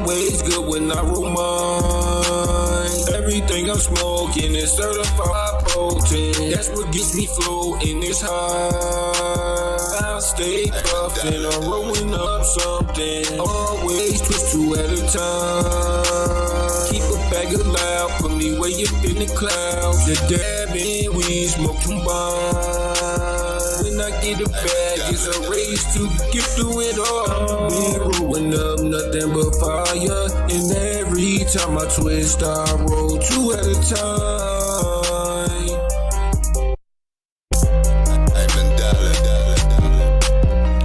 always good when I roll mine. Everything I'm smoking is certified potent. That's what gets me floating this high. I stay puffin', I'm rolling up something. Always twist 2 at a time. Keep a bag of loud, put me way up in the clouds. The dabbing, we smoke combined. When I get a bag, it's a race to get through it all. Been rolling up nothing but fire, and every time I twist, I roll 2 at a time.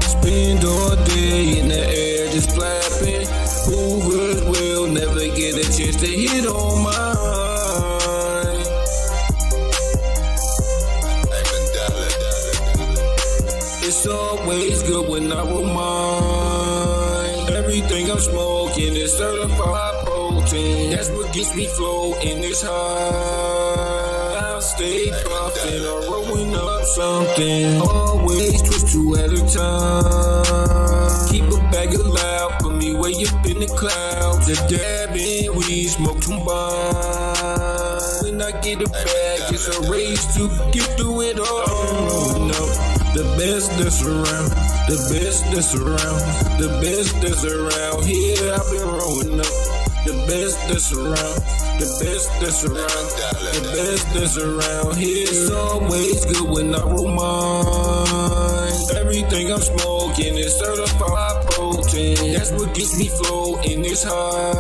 Spend all day in the air just flapping. Hoovers will never get a chance to hit on mine. It's always good when I roll mine. Everything I'm smoking is certified potent. That's what gets me floating this high. I stay puffin', I'm rolling up something. Always twist 2 at a time. Keep a bag of loud, put me way up in the clouds. The dabbing, we smoke combined. When I get a bag, it's a race to get through it all. No. The best that's around, the best that's around, the best that's around. Here I've been rolling up. The best that's around, the best that's around, the best that's around. Here it's always good when I roll mine. Everything I'm smoking is certified potent. That's what gets me floating this high.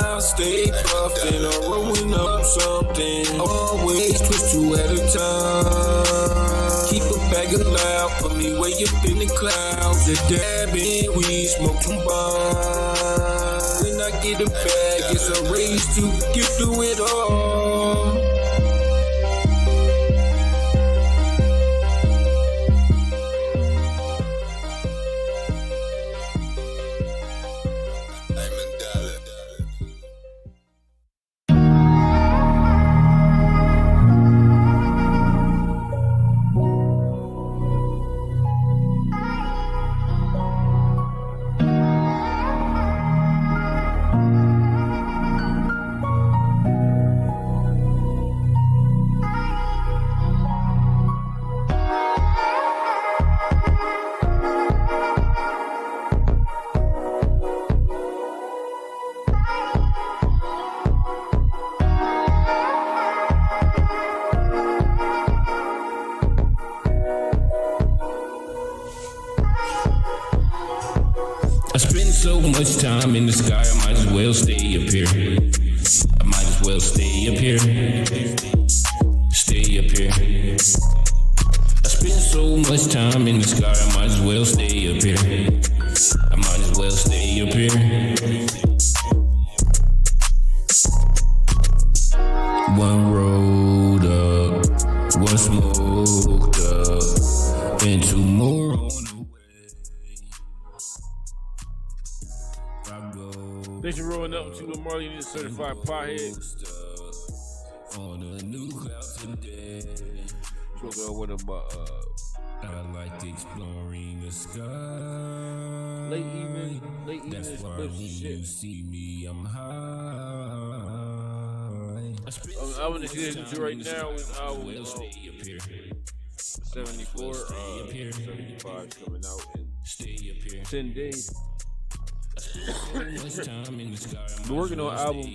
I stay puffin', I'm rolling up something. Always twist 2 at a time. Keep a bag of loud, put me way up in the clouds. The dabbing, we smoke combined. When I get a bag, it's a race to get through it all. I spend so much time in the sky, I might as well stay up here. I might as well stay up here. Stay up here. I spend so much time in the sky, I might as well stay up here. I might as well stay up here. One rolled up, one smoked up, and 2 more on the way. Thanks for rolling up to the Marley Unit Certified Pothead. On a new cloud today. Spoke with him about I like exploring the sky. late evening That's why when you shit. see me, I'm high. I'm gonna get into right now is album Stay up here. 74, Stay up here. 75 coming out in Stay up here. 10 days. We're working on album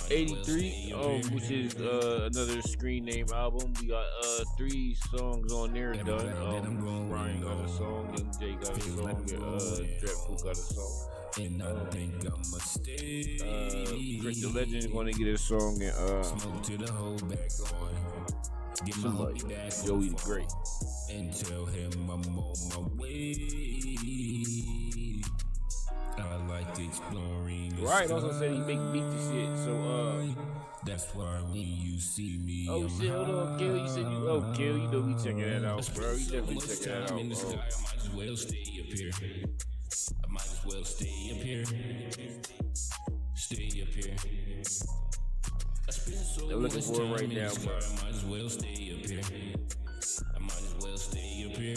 83, which is another screen name album. We got 3 songs on there done. Ryan got a song, Young Jay got a song, and Dreadful got a song. And I think I'ma stay. Chris the Legend is gonna get a song, and Smoke to the whole back on. Get my somebody, homie back Joey the Great. and tell him I'm on my way. I like exploring. Right, also said he make beats and shit. So that's why when you see me, oh I'm shit, hold on, Gil. You said you, oh Gil, you know we checking that out, bro. You definitely much checking that time out. in the sky, I might as well stay up here. I might as well stay up here. Stay up here. I spend so I'm looking much for it time right in the now, sky, bro. I might as well stay up here. I might as well stay up here.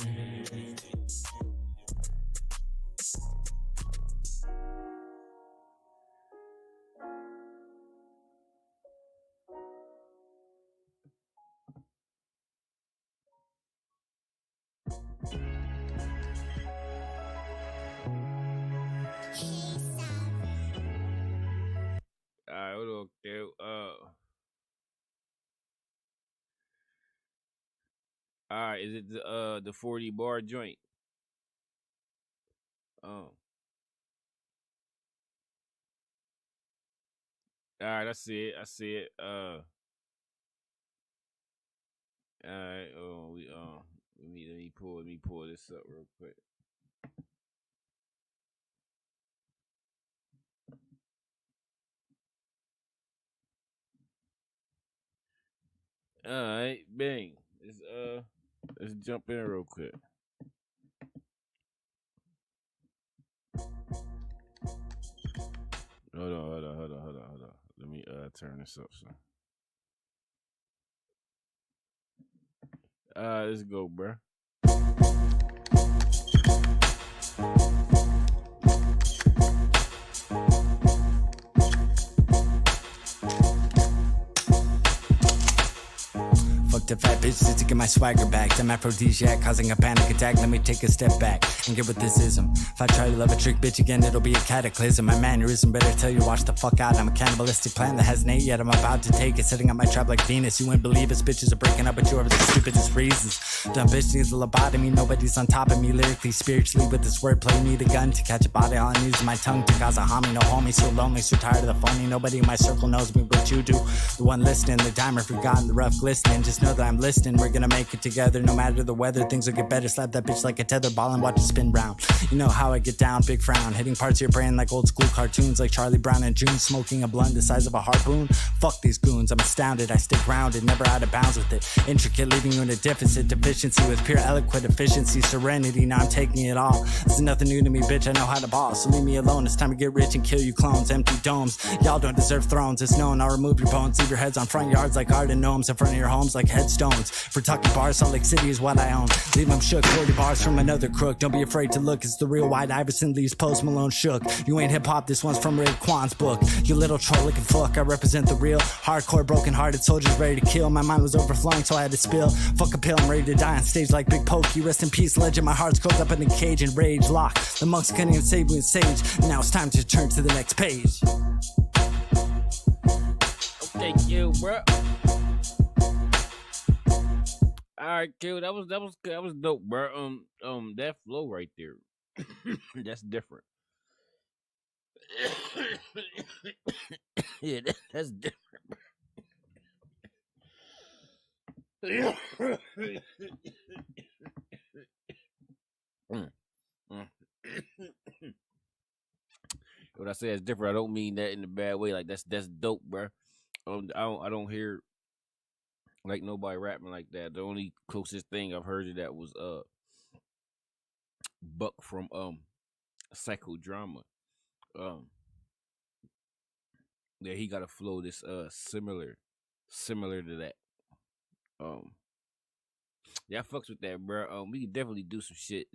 All right, is it the 40 bar joint? All right, I see it. I see it. All right. Oh, let me pull this up real quick. All right, bang. Let's jump in real quick. Hold on. Let me turn this up, son. Let's go, bruh. Fuck the fat bitch just to get my swagger back. Some aphrodisiac causing a panic attack. Let me take a step back and get with this ism. If I try to love a trick bitch again, it'll be a cataclysm. My mannerism better tell you watch the fuck out. I'm a cannibalistic plant that hasn't ate yet. I'm about to take it, setting up my trap like Venus. You wouldn't believe us, bitches are breaking up with you over the stupidest reasons. Dumb bitch needs a lobotomy. Nobody's on top of me lyrically, spiritually. With this wordplay, need a gun to catch a body. All I'm using my tongue to cause a homie. No homie, so lonely, so tired of the phony. Nobody in my circle knows me, but you do. The one listening, the timer forgotten, the rough glistening. Just know that I'm listening. We're gonna make it together, no matter the weather. Things will get better. Slap that bitch like a tether ball and watch it spin round. You know how I get down, big frown, hitting parts of your brain like old school cartoons, like Charlie Brown and June, smoking a blunt the size of a harpoon. Fuck these goons, I'm astounded. I stay grounded, never out of bounds with it. Intricate, leaving you in a deficit, deficiency with pure eloquent efficiency, serenity. Now I'm taking it all. This is nothing new to me, bitch. I know how to ball, so leave me alone. It's time to get rich and kill you clones. Empty domes, y'all don't deserve thrones. It's known. I'll remove your bones, leave your heads on front yards like garden gnomes, in front of your homes like headstones. For talking bars, Salt Lake City is what I own. Leave them shook, 40 bars from another crook. Don't be afraid to look, it's the real White Iverson leaves Post Malone shook. You ain't hip hop, this one's from Ray Kwan's book. You little troll looking fuck, I represent the real hardcore, broken hearted soldiers ready to kill. My mind was overflowing, so I had to spill. Fuck a pill, I'm ready to die on stage like Big Pokey. Rest in peace, legend, my heart's curled up in a cage and rage lock. The monks couldn't even save me with sage. Now it's time to turn to the next page. Thank you, bro. All right, Q. That was dope, bro. That flow right there, that's different. Yeah, that's different. When I say it's different, I don't mean that in a bad way. Like that's dope, bro. I don't hear like nobody rapping like that. The only closest thing I've heard of that was Buck from Psychodrama. Um yeah, he got a flow that's similar to that. Um yeah, I fucks with that, bro. We can definitely do some shit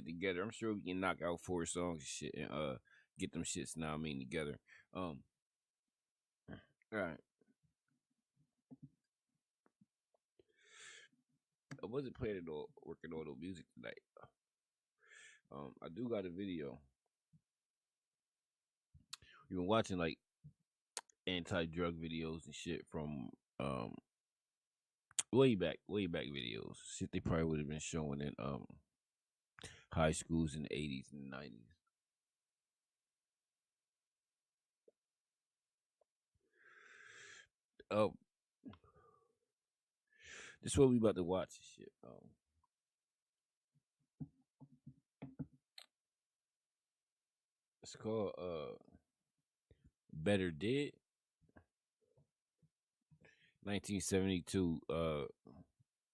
together. I'm sure we can knock out 4 songs and shit and get them shits now I mean together. All right. I wasn't playing or working on no music tonight. I do got a video. We've been watching like anti-drug videos and shit from way back videos. Shit they probably would have been showing in high schools in the 80s and the 90s. This is what we about to watch and shit. It's called Better Dead. 1972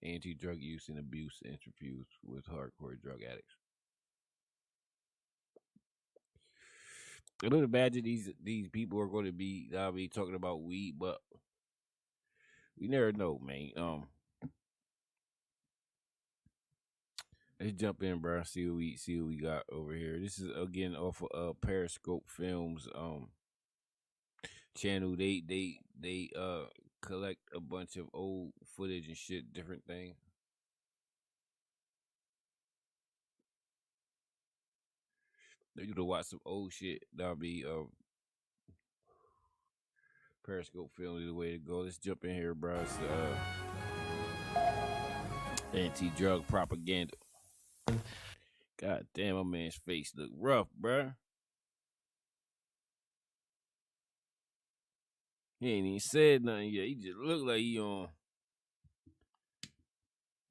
anti-drug use and abuse interviews with hardcore drug addicts. I don't imagine these people are going to be talking about weed, but we never know, man. Let's jump in, bro. See what we got over here. This is again off of Periscope Films channel. They collect a bunch of old footage and shit, different things. They do to watch some old shit. That'll be Periscope Films is the way to go. Let's jump in here, bro. Anti-drug propaganda. God damn, my man's face look rough, bruh. He ain't even said nothing yet. He just looked like he on.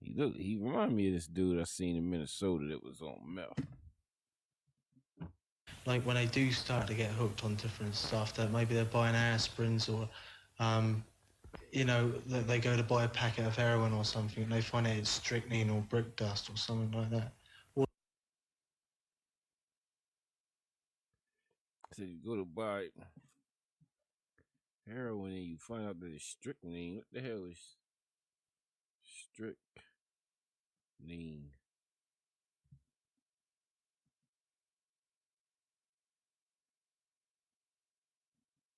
He reminded me of this dude I seen in Minnesota that was on meth. Like when they do start to get hooked on different stuff, that maybe they're buying aspirins or, you know, they go to buy a packet of heroin or something and they find out it's strychnine or brick dust or something like that. So you go to buy heroin and you find out that it's strychnine. What the hell is strychnine?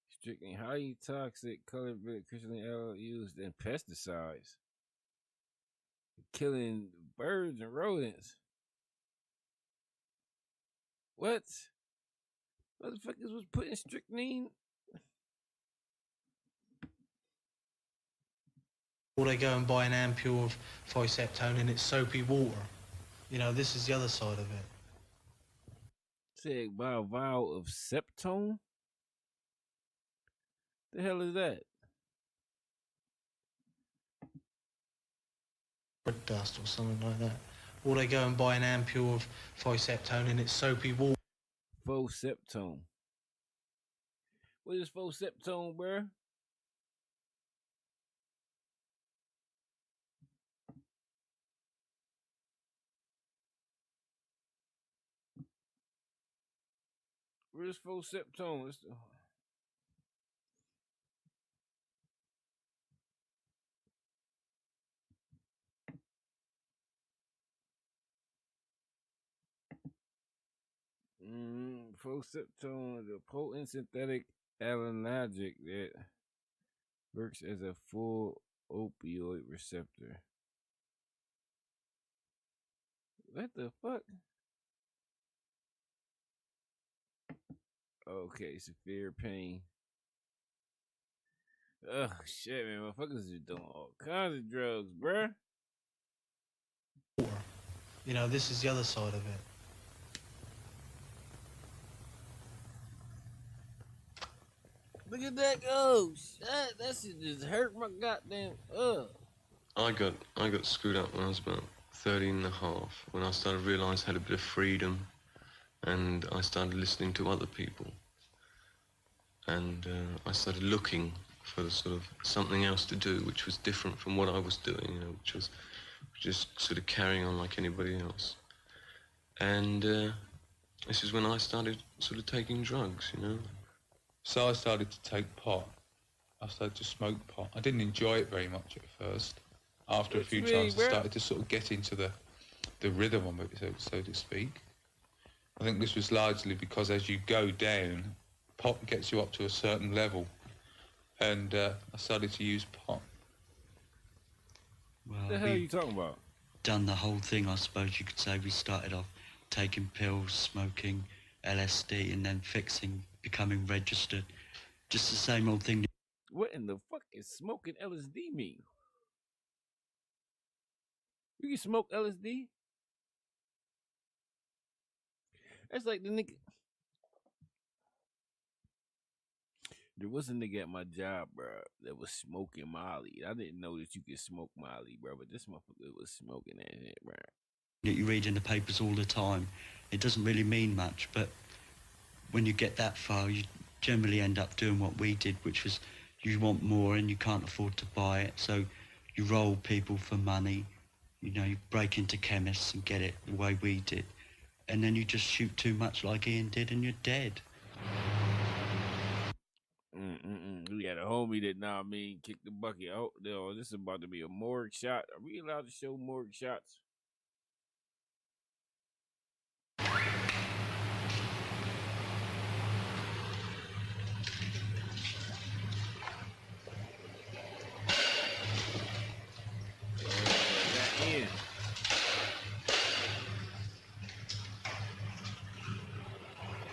Strychnine, highly toxic, colored crystalline L used in pesticides, killing birds and rodents. What? Motherfuckers was putting strychnine. Or they go and buy an ampule of phosphatone and it's soapy water. You know, this is the other side of it. Said by a vial of septone? The hell is that? Brick dust or something like that. Or they go and buy an ampule of phosphatone and it's soapy water. Septone. What is septone, bruh? Where's septone? Septone is a potent synthetic analgesic that works as a full opioid receptor. What the fuck? Okay, severe pain. Oh shit, man, motherfuckers is doing all kinds of drugs, bruh. You know, this is the other side of it. Look at that go! Shit, that shit just hurt my goddamn I got screwed up when I was about 13 and a half, when I started to realise I had a bit of freedom and I started listening to other people. And I started looking for the sort of something else to do, which was different from what I was doing, you know, which was just sort of carrying on like anybody else. And this is when I started sort of taking drugs, you know. So I started to take pot. I started to smoke pot. I didn't enjoy it very much at first. After a few times, I started to sort of get into the rhythm of it, so to speak. I think this was largely because as you go down, pot gets you up to a certain level. And I started to use pot. Well, what the hell are you talking about? Done the whole thing, I suppose you could say. We started off taking pills, smoking LSD, and then becoming registered. Just the same old thing. What in the fuck is smoking LSD mean? You can smoke LSD? That's like the nigga. There was a nigga at my job, bro, that was smoking Molly. I didn't know that you could smoke Molly, bro, but this motherfucker was smoking that shit, bro. That you read in the papers all the time. It doesn't really mean much, but when you get that far, you generally end up doing what we did, which was you want more and you can't afford to buy it, so you roll people for money. You know, you break into chemists and get it the way we did, and then you just shoot too much like Ian did and you're dead. We got a homie that, kicked the bucket. Oh, no, this is about to be a morgue shot. Are we allowed to show morgue shots?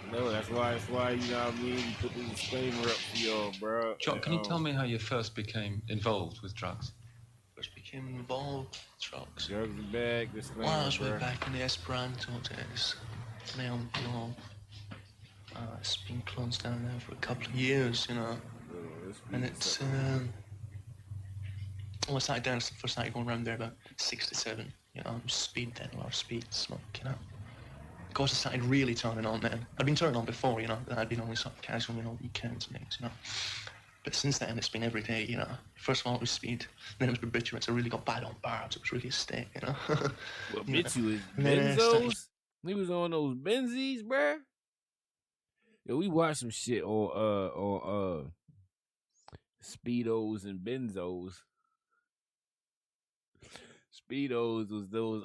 No, that's why, you know what I mean? We put the disclaimer up for y'all, bro. John, can you tell me how you first became involved with drugs? First became became involved with drugs. Drugs are back. This thing, Well, I was way bro. back in the Esperanto days. Neon Blonde. It's been closed down there for a couple of years, you know. And it's, I started down, first started going around there about 67, you know, speed then, a lot of speed, smoke, you know. Of course, I started really turning on then. I'd been turning on before, you know, I'd been only sort of casual, you know, weekends and things, you know. But since then, it's been every day, you know. First of all, it was speed, then it was barbiturates. I really got bad on barbs. It was really a stick, you know. Barbiturates, benzos? He was on those benzies, bruh. Yo, we watched some shit on Speedos and benzos. Speedos was those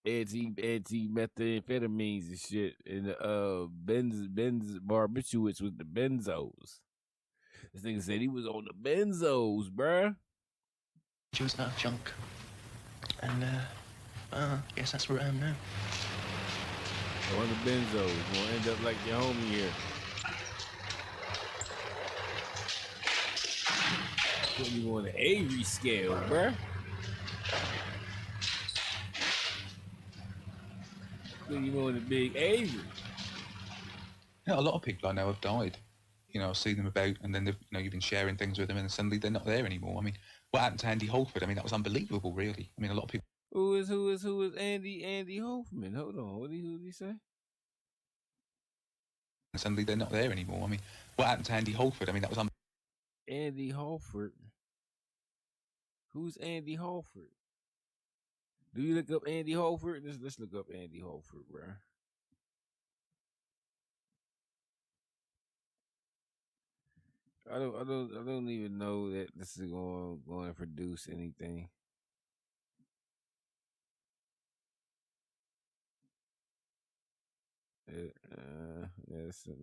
anti-methamphetamines and shit, and barbiturates was the benzos. This nigga said he was on the benzos, bruh. She was that junk, and I guess that's where I am now. On the benzos, gonna end up like your homie here. Putting you on the Avery scale, bruh. Putting you on the big Avery. You know, a lot of people I know have died. You know, I've seen them about, and then you've been sharing things with them, and suddenly they're not there anymore. I mean, what happened to Andy Holford? I mean, that was unbelievable, really. I mean, a lot of people. Who is Andy Hoffman? Hold on, who did he say? And suddenly they're not there anymore. I mean, what happened to Andy Holford? I mean, that was Andy Holford. Who's Andy Holford? Do you look up Andy Holford? Let's look up Andy Holford, bruh. I don't even know that this is going to produce anything. Yes, no.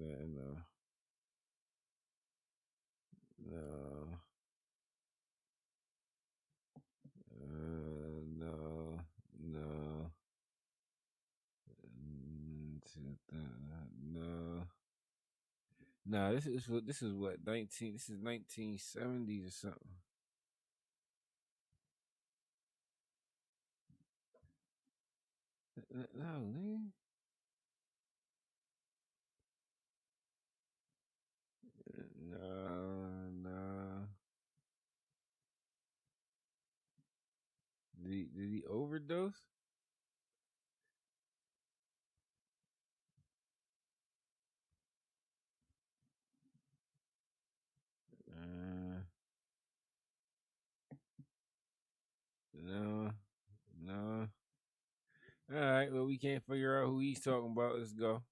No. No. No. Nah, this is what 19. This is 1970s or something. No, man. No. Did he overdose? No. All right, well, we can't figure out who he's talking about. Let's go.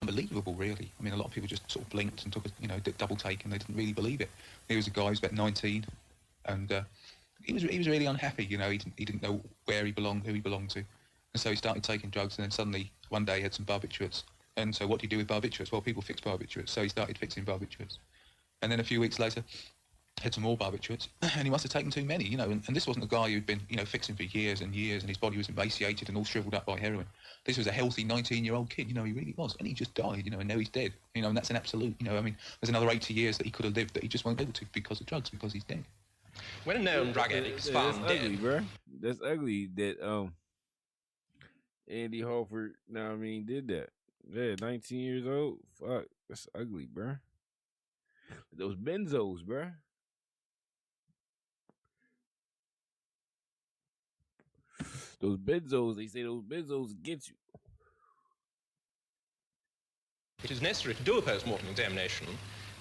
Unbelievable, really. I mean, a lot of people just sort of blinked and took a double take, and they didn't really believe it. There was a guy who was about 19, and he was really unhappy. You know, he didn't know where he belonged, who he belonged to, and so he started taking drugs. And then suddenly one day he had some barbiturates. And so what do you do with barbiturates? Well, people fix barbiturates, so he started fixing barbiturates. And then a few weeks later, had some more barbiturates, and he must have taken too many, you know. And this wasn't a guy who'd been, fixing for years and years, and his body was emaciated and all shriveled up by heroin. This was a healthy 19-year-old kid, he really was, and he just died, and now he's dead, and that's an absolute, I mean, there's another 80 years that he could have lived that he just won't be able to because of drugs, because he's dead. When a known drug addict is found that's dead, ugly, bro. That's ugly that Andy Holford, did that. Yeah, 19 years old. Fuck, that's ugly, bro. Those benzos, bro. Those benzos, they say those benzos get you. it is necessary to do a post-mortem examination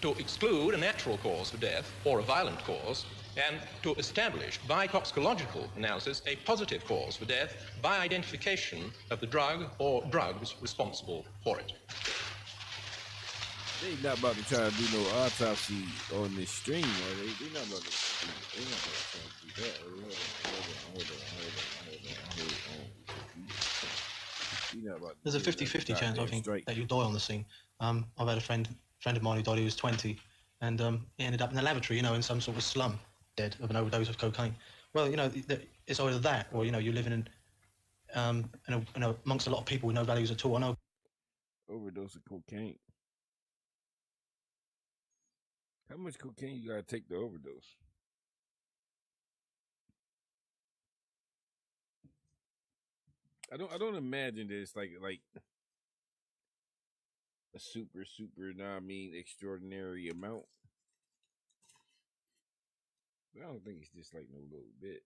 to exclude a natural cause of death or a violent cause, and to establish by toxicological analysis a positive cause for death by identification of the drug or drugs responsible for it. They not about to try to do no autopsy on this stream, are they? They not about to try to do that. Hold on. There's a 50-50 chance, I think, that you die on the scene. I've had a friend of mine who died. He was 20, and he ended up in the lavatory, in some sort of slum, dead of an overdose of cocaine. Well, it's either that, or you're living in amongst a lot of people with no values at all. I know. Overdose of cocaine. How much cocaine you gotta take to overdose? I don't imagine that it's like a super, extraordinary amount. But I don't think it's just like no little bit.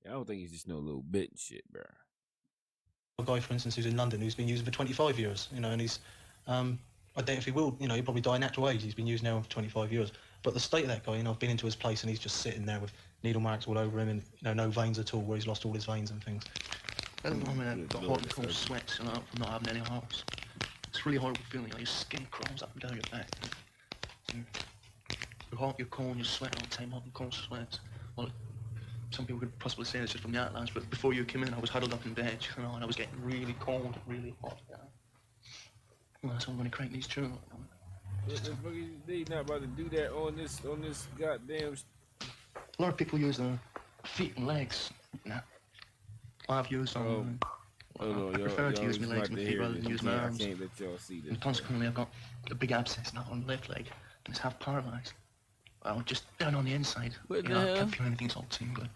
I don't think it's just no little bit and shit, bro. A guy, for instance, who's in London, who's been using for 25 years, and he's, I doubt if he will, he'll probably die natural age. He's been used now for 25 years. But the state of that guy, I've been into his place and he's just sitting there with needle marks all over him and, no veins at all, where he's lost all his veins and things. At the moment, I've got hot and cold sweats, from not having any hearts. It's a really horrible feeling, your skin crawls up and down your back. You're hot, you're cold, you sweat all the time, hot and cold sweats. Well, some people could possibly say it's just from the outlines, but before you came in, I was huddled up in bed, and I was getting really cold, really hot. Well, that's why I'm going to crank these tunes. They not about to do that on this goddamn. A lot of people use their feet and legs. Nah. I've used them. I prefer to use my legs and my feet rather than use my arms. I can't let y'all see this. And consequently, I've got a big abscess now on the left leg, and it's half paralyzed. Well, just down on the inside. What the I hell? can't feel anything, it's all tingling.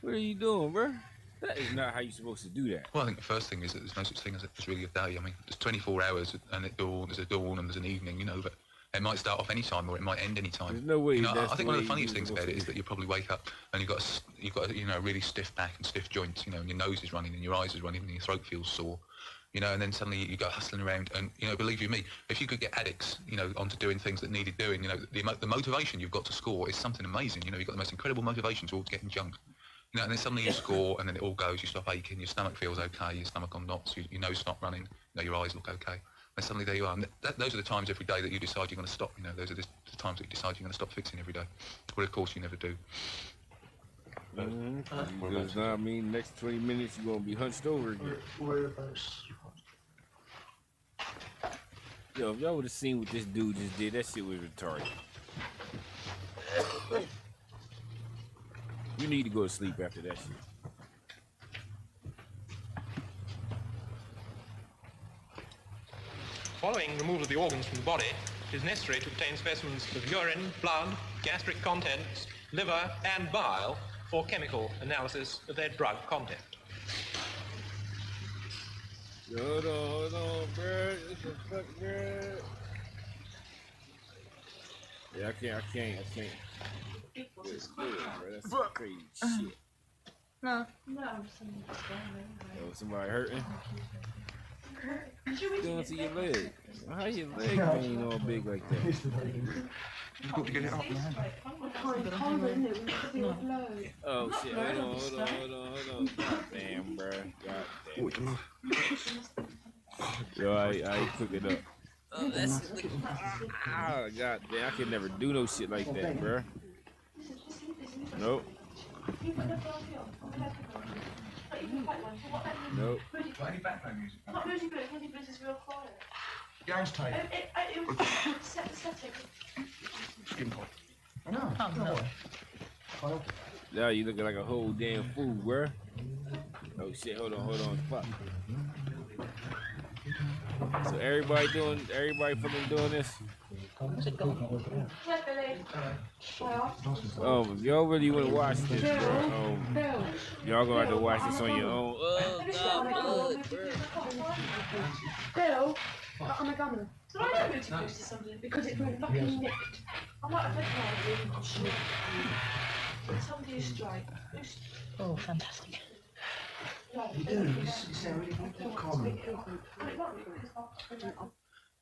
What are you doing, bro? That is not how you're supposed to do that. Well, I think the first thing is that there's no such thing as really a day. I mean, there's 24 hours and there's a dawn and there's an evening, but it might start off any time or it might end any time. There's no way. I think one of the funniest things about it is that you probably wake up and you've got a really stiff back and stiff joints, and your nose is running and your eyes is running and your throat feels sore, and then suddenly you go hustling around and, believe you me, if you could get addicts, onto doing things that needed doing, the motivation you've got to score is something amazing. You've got the most incredible motivation towards getting junk. And then suddenly you score, and then it all goes. You stop aching, your stomach feels okay, your stomach on knots, your nose not running, your eyes look okay. And suddenly there you are. And those are the times every day that you decide you're going to stop. Those are the times that you decide you're going to stop fixing every day. But of course you never do. Because now, next 20 minutes you're going to be hunched over again. Yo, if y'all would have seen what this dude just did, that shit was retarded. You need to go to sleep after that shit. Following removal of the organs from the body, it is necessary to obtain specimens of urine, blood, gastric contents, liver, and bile for chemical analysis of their drug content. Hold on, bro. What the fuck, bro? Yeah, I can't. That's good, bro. That's some crazy shit. No. Oh, somebody hurting? Going to your leg. How your leg being all big like that? You've got to get it up, man. Oh shit! Hold on. Goddamn, bro. Goddamn. Yo, I cook it up. Oh, that's goddamn! I could never do no shit like that, bro. Nope. Nope. Not music, but it's is real quiet. Gang's tape. It was setting. Skin pop. No. Now you looking like a whole damn fool, bro. Oh shit! Hold on. Fuck. So everybody fucking doing this? Yeah, Billy. If y'all really want to watch this, bro, y'all gonna have to watch this on your own. Oh, God, Bill, I'm a gunner. Did I know to to somebody? Because it's been fucking nicked. I might have recognised it. Somebody who's straight. Oh, fantastic.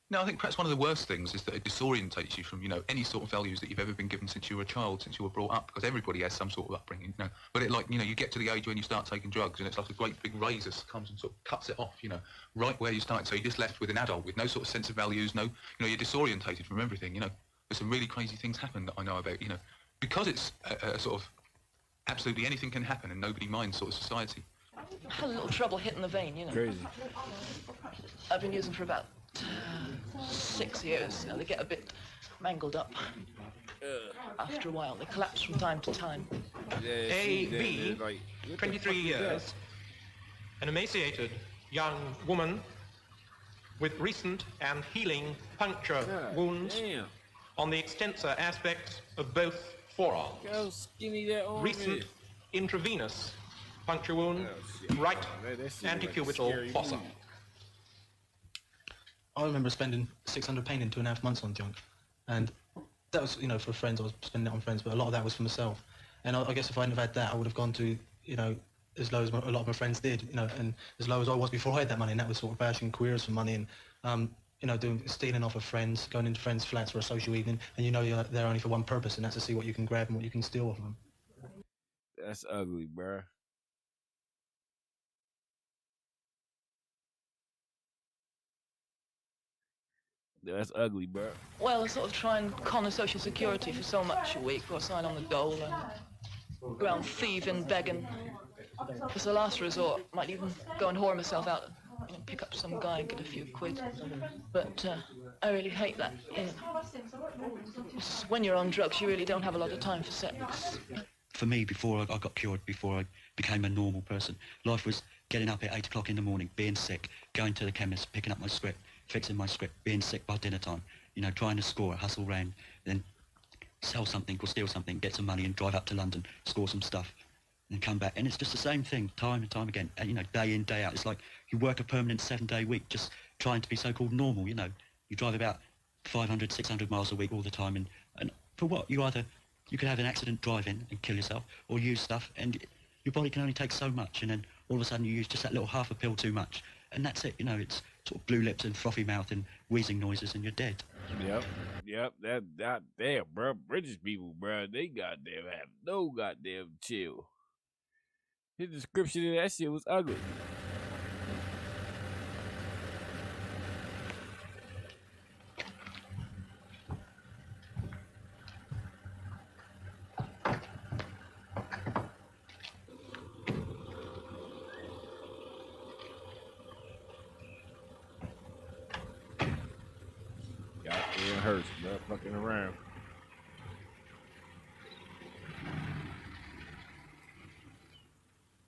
No, I think perhaps one of the worst things is that it disorientates you from, any sort of values that you've ever been given since you were a child, since you were brought up, because everybody has some sort of upbringing, But you get to the age when you start taking drugs and it's like a great big razor comes and sort of cuts it off, right where you started. So you're just left with an adult with no sort of sense of values, you're disorientated from everything, There's some really crazy things happen that I know about, because it's a sort of absolutely anything can happen and nobody minds sort of society. I had a little trouble hitting the vein, Crazy. I've been using for about 6 years. Now they get a bit mangled up. After a while, they collapse from time to time. A.B., 23 years, an emaciated young woman with recent and healing puncture wounds on the extensor aspects of both forearms. Look how skinny that arm Recent is. intravenous puncture wound, right antecubital fossa. I remember spending 600 pain in 2.5 months on junk, and that was, you know, for friends. I was spending it on friends, but a lot of that was for myself. And I guess if I hadn't have had that, I would have gone to, you know, as low as a lot of my friends did, you know, and as low as I was before I had that money, and that was sort of bashing careers for money and, you know, stealing off of friends, going into friends' flats for a social evening, and you know you're there only for one purpose, and that's to see what you can grab and what you can steal off of them. That's ugly, bruh. That's ugly, bro. Well, I sort of try and con a social security for so much a week, or sign on the dole and go around thieving, begging. As a last resort, might even go and whore myself out, you know, pick up some guy and get a few quid. But I really hate that. You know. When you're on drugs, you really don't have a lot of time for sex. For me, before I got cured, before I became a normal person, life was getting up at 8 o'clock in the morning, being sick, going to the chemist, picking up my script, fixing my script, being sick by dinner time, you know, trying to score, hustle round, then sell something or steal something, get some money and drive up to London, score some stuff, and come back. And it's just the same thing, time and time again, and, you know, day in, day out. It's like you work a permanent 7-day week just trying to be so-called normal, you know. You drive about 500, 600 miles a week all the time, and for what? You could have an accident driving and kill yourself, or use stuff, and your body can only take so much, and then all of a sudden you use just that little half a pill too much, and that's it, you know. It's sort of blue lips and frothy mouth and wheezing noises, and you're dead. Yep, that damn, bro. British people, bro, they goddamn have no goddamn chill. His description of that shit was ugly. Goddamn hurts, bro. Fucking around.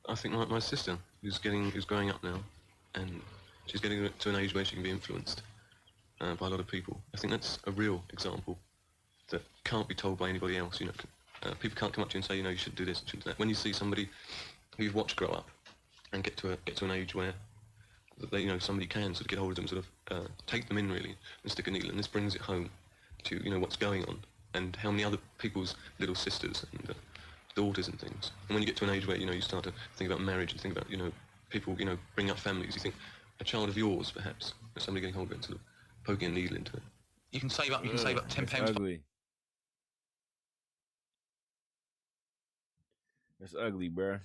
I think like my sister, who's growing up now, and she's getting to an age where she can be influenced by a lot of people. I think that's a real example that can't be told by anybody else. You know, people can't come up to you and say, you know, you should do this, you should do that. When you see somebody who you've watched grow up and get to an age where they, you know, somebody can sort of get hold of them, sort of take them in really, and stick a needle, and this brings it home to, you know, what's going on and how many other people's little sisters and daughters and things. And when you get to an age where, you know, you start to think about marriage and think about, you know, people, you know, bring up families, you think a child of yours, perhaps, or somebody getting hold of it and sort of poking a needle into it. You can save up £10. Ugly. That's ugly, bro.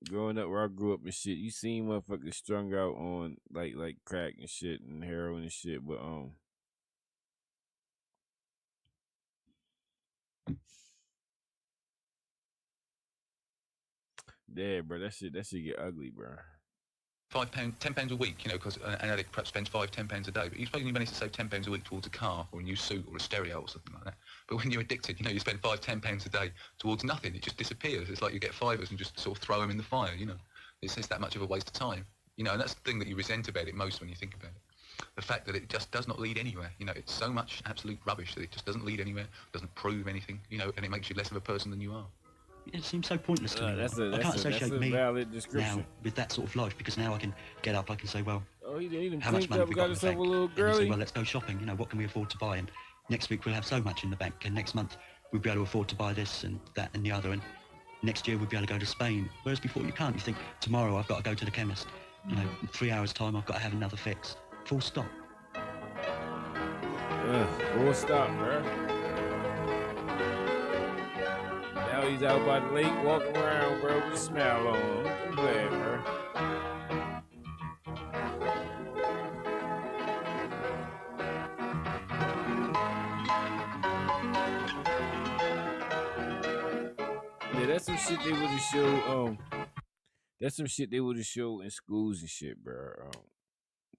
Growing up where I grew up and shit, you seen motherfuckers strung out on like crack and shit and heroin and shit, but yeah, bro, that shit get ugly, bro. £10 a week, you know, because an addict perhaps spends £5-10 a day, but you're supposed to manage to save £10 a week towards a car or a new suit or a stereo or something like that. But when you're addicted, you know, you spend £5-10 a day towards nothing. It just disappears. It's like you get fivers and just sort of throw them in the fire, you know. It's just that much of a waste of time, you know, and that's the thing that you resent about it most when you think about it. The fact that it just does not lead anywhere, you know, it's so much absolute rubbish that it just doesn't lead anywhere, doesn't prove anything, you know, and it makes you less of a person than you are. It seems so pointless to me. I can't associate me now with that sort of life, because now I can get up, I can say, well, how much money have we got in the bank? And you say, well, let's go shopping, you know, what can we afford to buy? And next week we'll have so much in the bank, and next month we'll be able to afford to buy this and that and the other, and next year we'll be able to go to Spain. Whereas before you can't. You think, tomorrow I've got to go to the chemist. You know, in 3 hours' time I've got to have another fix. Full stop. Full stop, bro. Now he's out by the lake walking around, bro, with a smile on him. I'm glad, bro. Yeah, that's some shit they would have showed. That's some shit they would have showed in schools and shit, bro.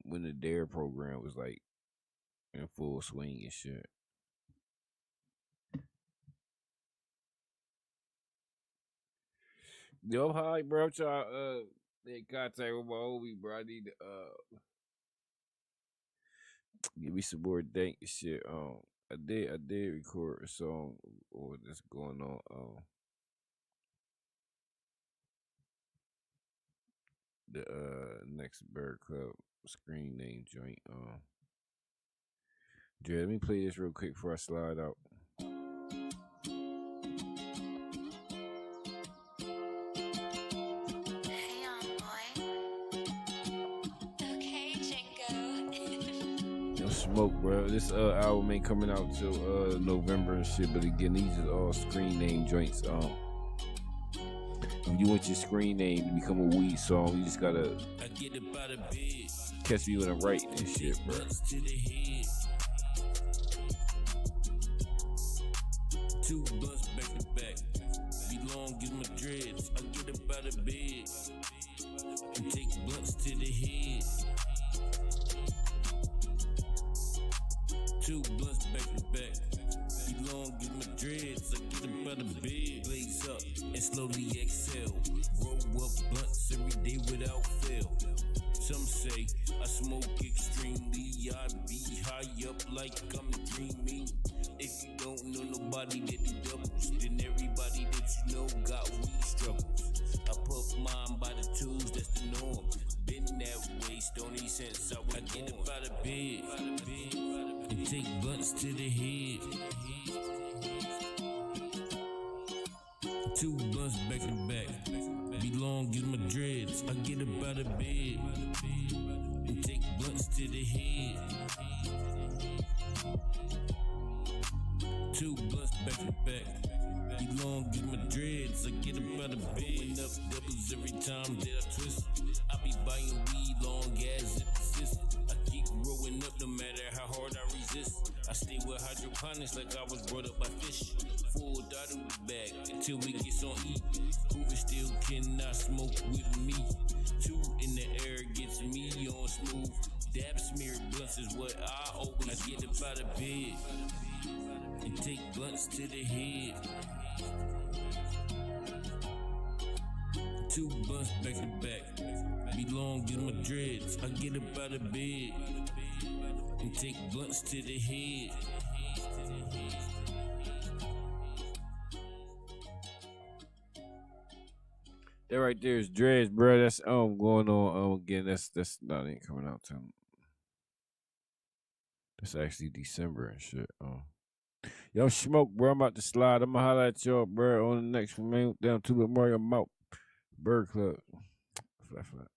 When the DARE program was like in full swing and shit. Yo, hi, bro. in contact with my homie, bro. I need to give me some more dank shit. I did record a song or that's going on. The next Bird Club screen name joint. Dre, let me play this real quick before I slide out. Smoke, bro. This album ain't coming out till November and shit. But again, these are all screen name joints. When you want your screen name to become a weed song, you just gotta catch me when I'm writing this shit, bro. Two blunts back to back. Be long, get my dreads. I get up out of bed and take blunts to the head. Two blunts back to back. Be long, get my dreads. I get up out of bed. Blaze up and slowly exhale. Roll up blunts every day without fail. Some say I smoke extremely. I be high up like I'm dreaming. If you don't know nobody that do doubles, then everybody that you know got weed struggles. I puff mine by the tools, that's the norm. Been that way, stony since I get up out of bed and take blunts to the head. Two blunts back to back. Be long, get my dreads. I get up out of bed and take blunts to the head. Two blunts back to back. Be long, get my dreads. I get up out of bed. Up doubles every time that I twist. I be buying weed long as it persists. I keep growing up no matter how hard I resist. I stay with hydroponics like I was brought up by fish. Full dot in the bag until we get some eat. Hoover still cannot smoke with me. Two in the air gets me on smooth. Dab smeared blunts is what I always get up out of bed and take blunts to the head. Two blunts back to back. Be long, get my dreads. I get up out of bed and take blunts to the head. That right there is dreads, bro. That's going on. Again, that's not ain't coming out till. That's actually December and shit. Yo, smoke, bro. I'm about to slide. I'm gonna holler at y'all, bro, on the next one, man. Down to the Mario Mouth Bird Club. Flat.